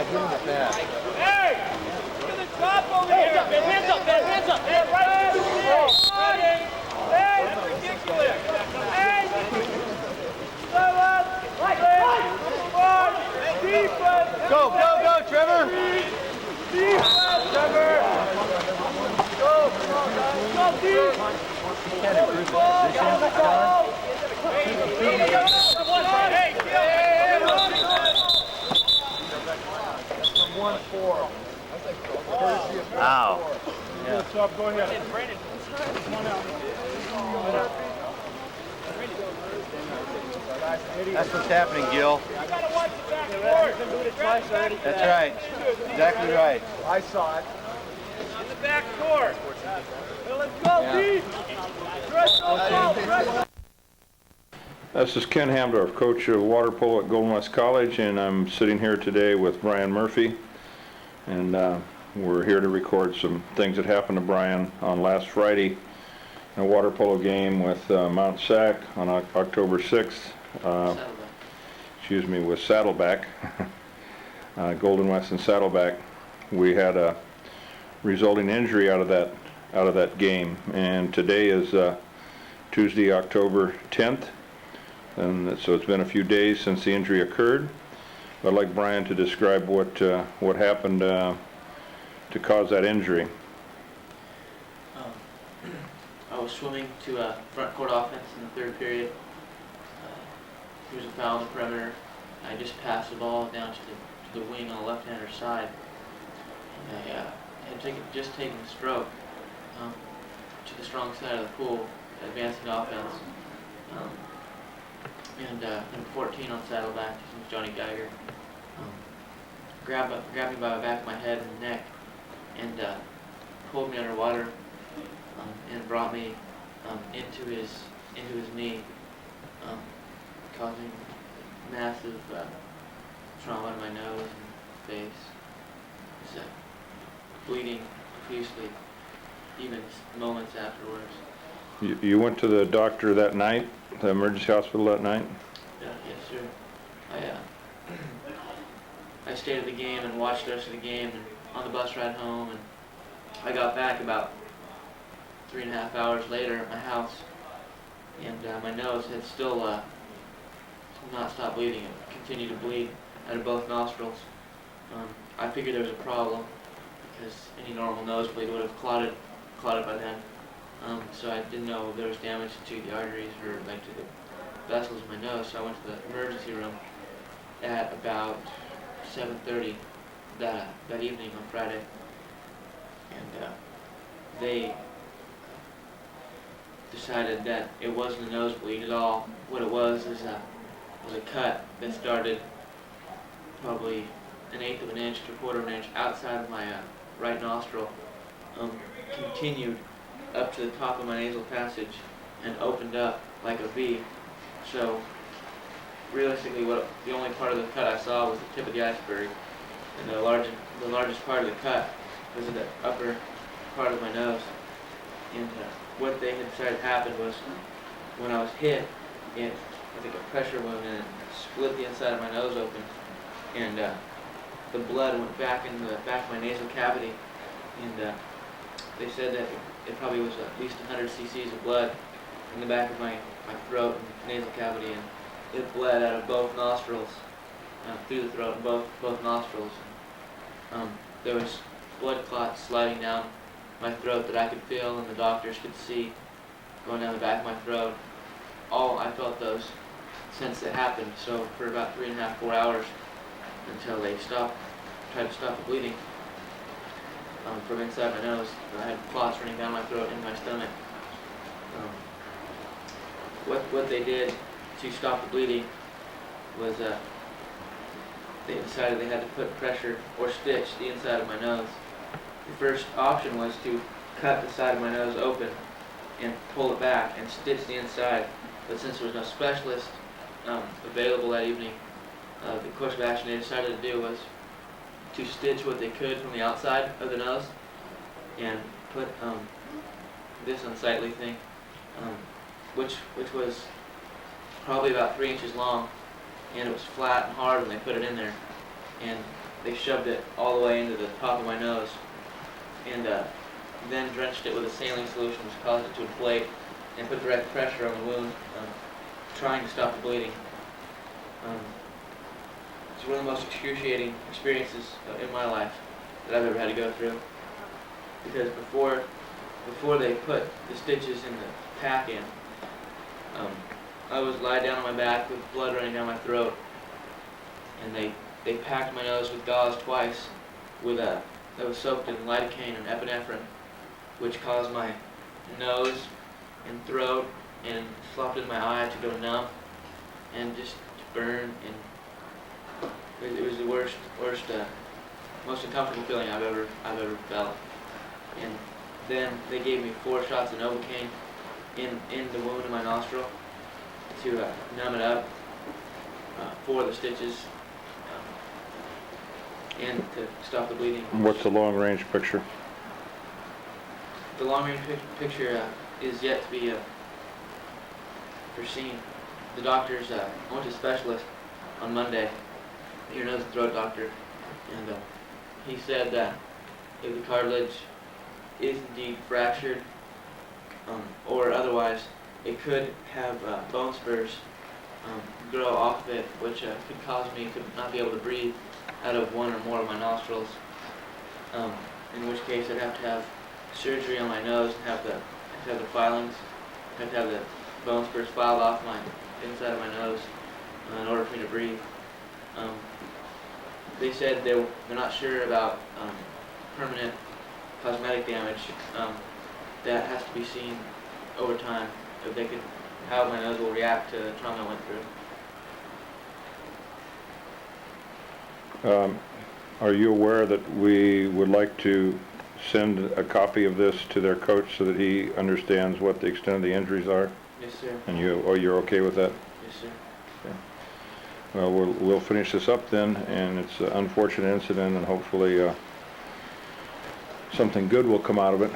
not getting it back. Hey! Look at the top over here! Hands up, man! Hands up! Hey, right! Hey! That's ridiculous! Hey! Slow up! One! Defense! Go, go, go, Trevor! Defense! Trevor! Go! Come on, guys! Go, deep! Can't improve the position, John. Hey! From 1-4. Ow. Yeah. Go ahead. That's what's happening, Gil. That's right. Exactly right. I saw it. On the back court. Let's go, deep. Press up. This is Ken Hamdorf, coach of water polo at Golden West College, and I'm sitting here today with Brian Murphy, and we're here to record some things that happened to Brian on last Friday in a water polo game with Mount Sac on October 6th. Excuse me, with Saddleback, Golden West and Saddleback. We had a resulting injury out of that game, and today is Tuesday, October 10th. And so it's been a few days since the injury occurred. I'd like Brian to describe what happened to cause that injury. I was swimming to a front court offense in the third period. There was a foul on the perimeter. I just passed the ball down to the wing on the left-hander side. And I had just taken a stroke to the strong side of the pool, advancing offense. And number 14 on Saddleback, his name's Johnny Geiger, grabbed me by the back of my head and neck and pulled me underwater and brought me into his knee, causing massive trauma to my nose and face. It's bleeding profusely, even moments afterwards. You went to the doctor that night, the emergency hospital that night? Yes, sir. I stayed at the game and watched the rest of the game and on the bus ride home, and I got back about 3.5 hours later at my house, and my nose had still not stopped bleeding. It continued to bleed out of both nostrils. I figured there was a problem because any normal nosebleed would have clotted by then. So I didn't know if there was damage to the arteries or like to the vessels in my nose. So I went to the emergency room at about 7:30 that evening on Friday, and they decided that it wasn't a nosebleed at all. What it was is a cut that started probably 1/8 of an inch to 1/4 of an inch outside of my right nostril, continued up to the top of my nasal passage and opened up like a V. So realistically, the only part of the cut I saw was the tip of the iceberg, and the largest part of the cut was in the upper part of my nose. And what they had decided happened was when I was hit, I think a pressure wound, and it split the inside of my nose open, and the blood went back into the back of my nasal cavity, and they said that it probably was at least 100 cc's of blood in the back of my throat and nasal cavity, and it bled out of both nostrils, through the throat and both nostrils. There was blood clots sliding down my throat that I could feel and the doctors could see going down the back of my throat. I felt those since it happened, so for about 3.5, 4 hours until they tried to stop the bleeding from inside my nose. I had clots running down my throat into my stomach. What they did to stop the bleeding was they decided they had to put pressure or stitch the inside of my nose. The first option was to cut the side of my nose open and pull it back and stitch the inside, but since there was no specialist available that evening, the course of action they decided to do was to stitch what they could from the outside of the nose and put this unsightly thing, which was probably about 3 inches long, and it was flat and hard when they put it in there. And they shoved it all the way into the top of my nose, and then drenched it with a saline solution, which caused it to inflate, and put direct pressure on the wound, trying to stop the bleeding. It's one of the most excruciating experiences in my life that I've ever had to go through. Because before they put the stitches in the pack in, I was lied down on my back with blood running down my throat, and they packed my nose with gauze twice, that was soaked in lidocaine and epinephrine, which caused my nose and throat and slopped in my eye to go numb and just to burn, and it was the worst, most uncomfortable feeling I've ever felt. And then they gave me 4 shots of Novocaine in the wound in my nostril to numb it up for the stitches and to stop the bleeding. What's the long-range picture? The long-range picture is yet to be foreseen. The doctors, I went to a specialist on Monday, ear, nose, and throat doctor, and he said that if the cartilage is indeed fractured, or otherwise, it could have bone spurs grow off of it, which could cause me to not be able to breathe out of one or more of my nostrils, in which case I'd have to have surgery on my nose and have the filings, have to have the bone spurs filed off my inside of my nose in order for me to breathe. They said they're not sure about permanent cosmetic damage. That has to be seen over time, if how my nose will react to the trauma I went through. Are you aware that we would like to send a copy of this to their coach so that he understands what the extent of the injuries are? Yes, sir. And you're okay with that? Yes, sir. Okay. Well, we'll finish this up then, and it's an unfortunate incident, and hopefully something good will come out of it.